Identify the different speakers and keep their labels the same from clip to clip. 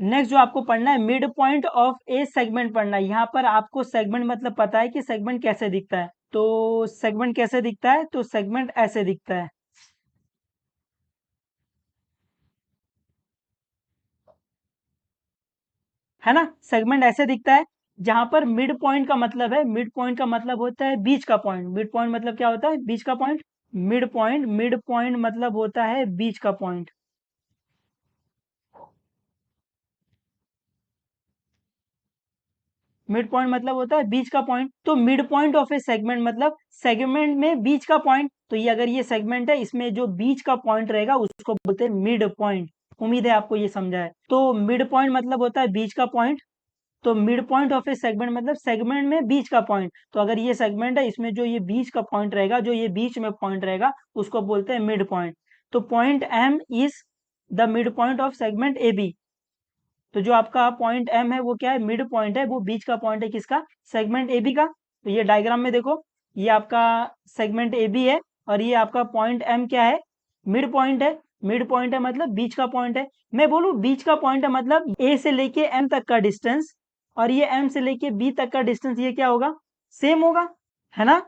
Speaker 1: Next जो आपको पढ़ना है mid point of A segment पढ़ना है। यहाँ पर आपको सेगमेंट मतलब पता है कि सेगमेंट कैसे दिखता है। तो सेगमेंट कैसे दिखता है, तो सेगमेंट ऐसे दिखता है ना। सेगमेंट ऐसे दिखता है जहां पर मिड पॉइंट का मतलब है, मिड पॉइंट का मतलब होता है बीच का पॉइंट। मिड पॉइंट मतलब क्या होता है, बीच का पॉइंट। मिड पॉइंट मतलब होता है बीच का पॉइंट। मिड पॉइंट मतलब होता है बीच का पॉइंट। तो mid point of A segment मतलब सेगमेंट में बीच का पॉइंट। तो ये अगर ये सेगमेंट है, इसमें जो बीच का पॉइंट रहेगा उसको बोलते हैं मिड पॉइंट। उम्मीद है आपको ये समझा है। तो मिड पॉइंट मतलब होता है बीच का पॉइंट। तो mid point of A segment मतलब सेगमेंट में बीच का पॉइंट। तो अगर ये सेगमेंट है, इसमें जो ये बीच का पॉइंट रहेगा, जो ये बीच में पॉइंट रहेगा, उसको बोलते हैं मिड पॉइंट। तो point M is the mid point of segment A B. तो जो आपका पॉइंट एम है वो क्या है, मिड पॉइंट है, वो बीच का पॉइंट है किसका, सेगमेंट ए बी का। तो ये डायग्राम में देखो, ये आपका सेगमेंट ए बी है और ये आपका पॉइंट एम क्या है, मिड पॉइंट है। मिड पॉइंट है मतलब बीच का पॉइंट है। मैं बोलूं बीच का पॉइंट है मतलब ए से लेके एम तक का डिस्टेंस, और ये एम से लेके बी तक का डिस्टेंस ये क्या होगा, सेम होगा, है ना।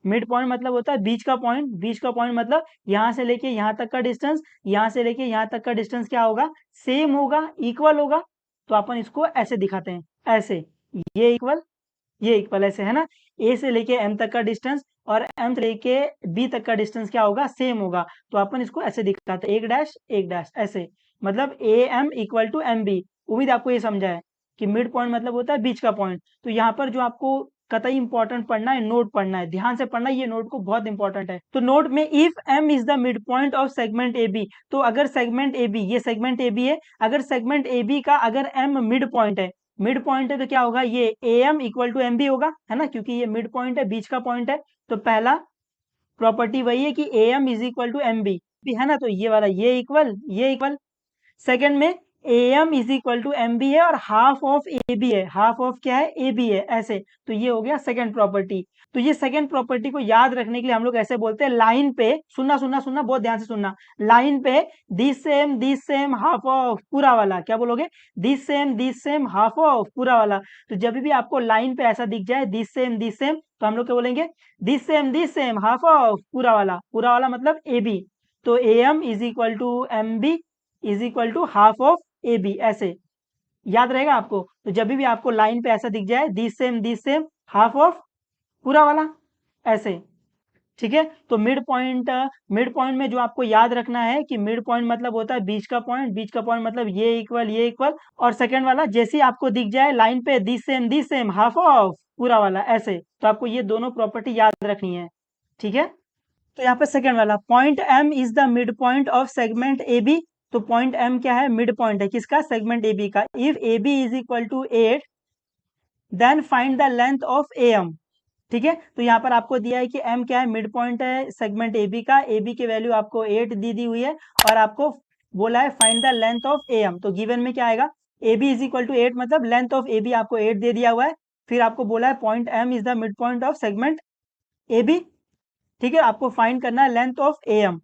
Speaker 1: मिड पॉइंट मतलब होता है बीच का पॉइंट। बीच का पॉइंट मतलब यहाँ से लेके यहाँ तक का डिस्टेंस, यहाँ से लेके यहाँ तक का डिस्टेंस क्या होगा, सेम होगा, इक्वल होगा। तो अपन इसको ऐसे दिखाते हैं, ऐसे, ये इक्वल, ये इक्वल, ऐसे, है ना। ए से लेके एम तक का डिस्टेंस और एम से लेके बी तक का डिस्टेंस क्या होगा, सेम होगा। तो अपन इसको ऐसे दिखाते हैं, एक डैश ऐसे, मतलब A M equal to M B. उम्मीद आपको ये समझा है कि मिड पॉइंट मतलब होता है बीच का पॉइंट। तो यहाँ पर जो आपको कतई इंपॉर्टेंट पढ़ना है, नोट पढ़ना है, ध्यान से पढ़ना है, ये नोट को बहुत इंपॉर्टेंट है। तो नोट में if M is the mid point of segment A B, तो अगर सेगमेंट ए बी, ये सेगमेंट ए बी है, अगर सेगमेंट ए बी का अगर एम मिड पॉइंट है, मिड पॉइंट है तो क्या होगा, ये A M equal to M B होगा, है ना, क्योंकि ये मिड पॉइंट है, बीच का पॉइंट है। तो पहला प्रॉपर्टी वही है कि A M is equal to M B, है ना। तो ये वाला ये इक्वल, ये इक्वल। सेकंड में A M is equal to M B है और हाफ ऑफ ए बी है, हाफ ऑफ क्या है, ए बी है, ऐसे। तो ये हो गया सेकंड प्रॉपर्टी। तो ये सेकंड प्रॉपर्टी को याद रखने के लिए हम लोग ऐसे बोलते हैं, लाइन पे, सुनना सुनना सुनना, बहुत ध्यान से सुनना, लाइन पे दिस सेम हाफ ऑफ पूरा वाला, क्या बोलोगे, दिस सेम हाफ ऑफ पूरा वाला। तो जब भी आपको लाइन पे ऐसा दिख जाए दिस सेम, तो हम लोग क्या बोलेंगे, दिस सेम हाफ ऑफ पूरा वाला मतलब ए बी। तो A M is equal to M B is equal to half of A B, ऐसे याद रहेगा आपको। तो जब भी आपको लाइन पे ऐसा दिख जाए दिस सेम हाफ ऑफ पूरा वाला, ऐसे, ठीक है। तो मिड पॉइंट में जो आपको याद रखना है कि मिड पॉइंट मतलब होता है बीच का पॉइंट, बीच का पॉइंट मतलब ये इक्वल। और सेकंड वाला जैसे ही आपको दिख जाए लाइन पे दिस सेम हाफ ऑफ पूरा वाला, ऐसे। तो आपको ये दोनों प्रॉपर्टी याद रखनी है, ठीक है। तो यहाँ पे सेकंड वाला point M is the mid point of segment A B. तो पॉइंट एम क्या है, मिड पॉइंट है किसका, सेगमेंट ए बी का। If A B is equal to 8 then find the length of A M, ठीक है। तो यहाँ पर आपको दिया है कि एम क्या है, मिड पॉइंट है सेगमेंट ए बी का, ए बी की वैल्यू आपको 8 दी हुई है, और आपको बोला है find the length of A M. तो गिवन में क्या आएगा, A B is equal to 8 मतलब लेंथ ऑफ ए बी आपको 8 दे दिया हुआ है। फिर आपको बोला है point M is the mid point of segment A B, ठीक है। आपको फाइंड करना है लेंथ ऑफ ए एम।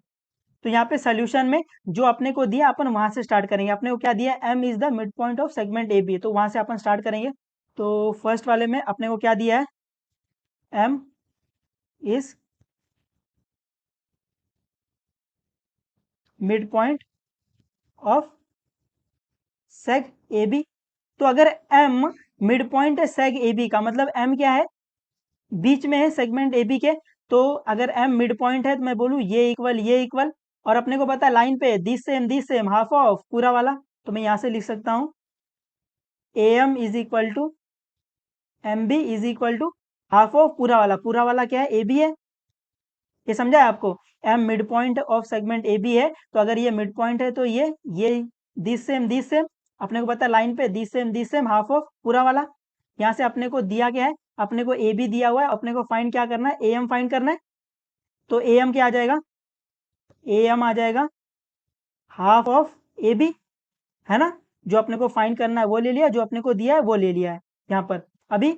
Speaker 1: तो यहाँ पे सोल्यूशन में जो अपने को दिया अपन वहां से स्टार्ट करेंगे। अपने को क्या दिया, M is the mid point of segment A B, तो वहां से अपन स्टार्ट करेंगे। तो फर्स्ट वाले में अपने को क्या दिया है, M is mid point of seg A B. तो अगर एम मिड पॉइंट है सेग ए बी का, मतलब एम क्या है, बीच में है सेगमेंट ए बी के। तो अगर एम मिड पॉइंट है तो मैं बोलूँ ये इक्वल, और अपने को पता है लाइन पे दिस सेम हाफ ऑफ पूरा वाला। तो मैं यहाँ से लिख सकता हूँ A M is equal to M B is equal to half of पूरा वाला क्या है, ए बी है। ये समझा है आपको, M mid point of segment A B है। तो अगर ये मिड पॉइंट है तो ये दिस सेम, अपने को पता है लाइन पे दिस सेम हाफ ऑफ पूरा वाला। यहाँ से अपने को दिया क्या है, अपने को ए बी दिया हुआ है, अपने को फाइंड क्या करना है, ए एम फाइंड करना है। तो ए एम क्या आ जाएगा, ए एम आ जाएगा हाफ ऑफ ए बी, है ना। जो अपने को फाइंड करना है वो ले लिया, जो अपने को दिया है वो ले लिया है। यहाँ पर अभी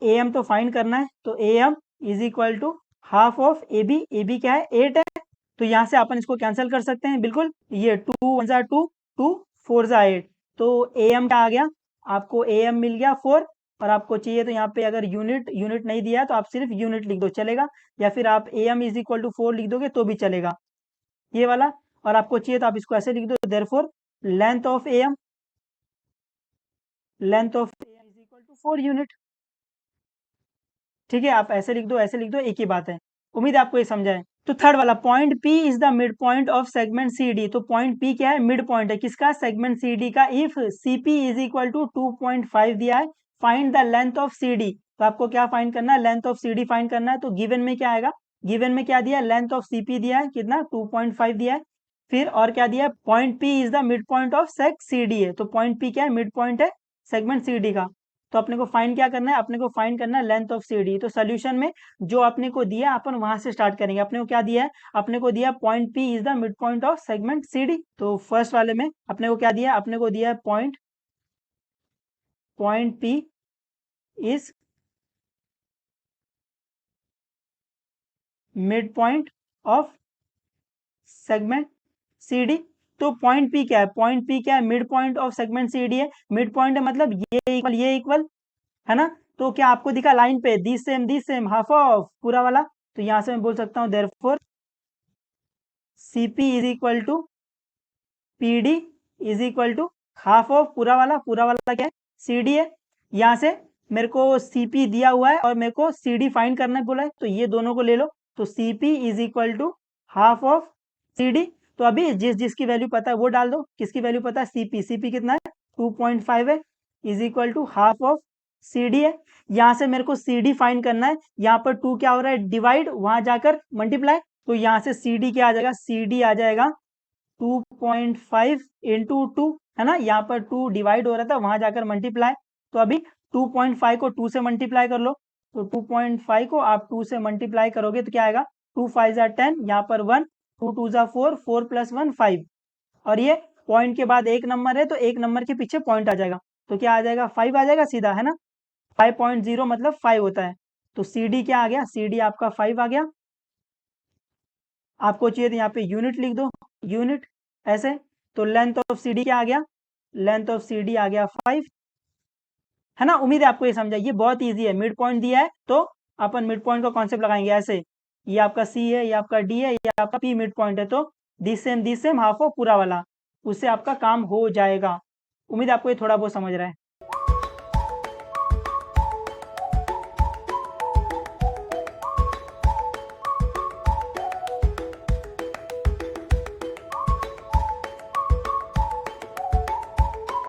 Speaker 1: ए एम तो फाइंड करना है, तो A M is equal to half of A B क्या है, 8 है। तो यहाँ से अपन इसको कैंसिल कर सकते हैं बिल्कुल, ये 2 1 जा 2, 2 4 जा 8, तो AM क्या आ गया, आपको AM मिल गया 4, और आपको चाहिए तो यहाँ पे अगर यूनिट नहीं दिया है तो आप सिर्फ यूनिट लिख दो चलेगा, या फिर आप AM इज इक्वल टू 4 लिख दोगे तो भी चलेगा, ये वाला। और आपको चाहिए तो आप इसको ऐसे लिख दो, therefore length of AM is equal to 4 unit. ठीक है, आप ऐसे लिख दो, ऐसे लिख दो, एक ही बात है। उम्मीद है आपको ये समझा है। तो थर्ड वाला, point P is the mid point of segment CD। तो पॉइंट P क्या है, मिड पॉइंट है किसका, सेगमेंट CD का। If CP is equal to 2.5 दिया है, find the length of CD। तो आपको क्या फाइंड करना है, लेंथ ऑफ CD फाइंड करना है। तो गिवन में क्या आएगा, गिवन में क्या दिया है, लेंथ ऑफ CP दिया है कितना, 2.5 दिया है। फिर और क्या दिया है, point P is the mid point of सेग CD है। तो पॉइंट P क्या है, मिड पॉइंट है सेगमेंट CD का। तो अपने को फाइंड क्या करना है, अपने को फाइंड करना है लेंथ ऑफ CD। तो सोल्यूशन में जो अपने को दिया अपन वहां से स्टार्ट करेंगे। अपने को क्या दिया है, अपने को दिया point P is the mid point of segment CD। तो फर्स्ट वाले में अपने को क्या दिया, अपने को दिया है point P is mid point of segment CD। तो पॉइंट P क्या है, पॉइंट P क्या है, mid point of segment CD है। मिड पॉइंट है मतलब ये इक्वल है ना। तो क्या आपको दिखा लाइन पे, दिस सेम हाफ ऑफ पूरा वाला। तो यहां से मैं बोल सकता हूं therefore CP is equal to PD is equal to half of पूरा वाला क्या है, CD है। यहाँ से मेरे को CP दिया हुआ है और मेरे को CD फाइंड करना है बोला है, तो ये दोनों को ले लो। तो CP is equal to half of CD। तो अभी जिसकी वैल्यू पता है वो डाल दो, किसकी वैल्यू पता है, CP कितना है, 2.5 है, is equal to half of CD है। यहाँ से मेरे को CD फाइंड करना है, यहाँ पर 2 क्या हो रहा है, डिवाइड, वहां जाकर मल्टीप्लाई। तो यहाँ से CD क्या आ जाएगा, CD आ जाएगा 2.5 इंटू 2, है ना। यहाँ पर 2 डिवाइड हो रहा था, वहां जाकर मल्टीप्लाई। तो अभी 2.5 को 2 से मल्टीप्लाई कर लो। तो 2.5 को आप 2 से मल्टीप्लाई करोगे तो क्या आएगा, 2 5 जा 10, यहाँ पर 1, 2 2 जा 4, 4 प्लस 1 5। और ये पॉइंट के बाद एक नंबर है तो एक नंबर के पीछे पॉइंट आ जाएगा। तो क्या आ जाएगा, 5 आ जाएगा सीधा, है ना। 5.0 मतलब 5 होता है। तो CD क्या आ गया, CD आपका 5 आ गया। आपको चाहिए तो यहाँ पे यूनिट लिख दो, यूनिट ऐसे। तो लेंथ ऑफ CD क्या आ गया, लेंथ ऑफ CD आ गया 5, है ना। उम्मीद है आपको ये समझा, ये बहुत इजी है। मिड पॉइंट दिया है तो अपन मिड पॉइंट का कॉन्सेप्ट लगाएंगे ऐसे, ये आपका C है, ये आपका D है, ये आपका P मिड पॉइंट है। तो दिस सेम हाफ हो पूरा वाला, उससे आपका काम हो जाएगा। उम्मीद है आपको ये थोड़ा बहुत समझ रहा है।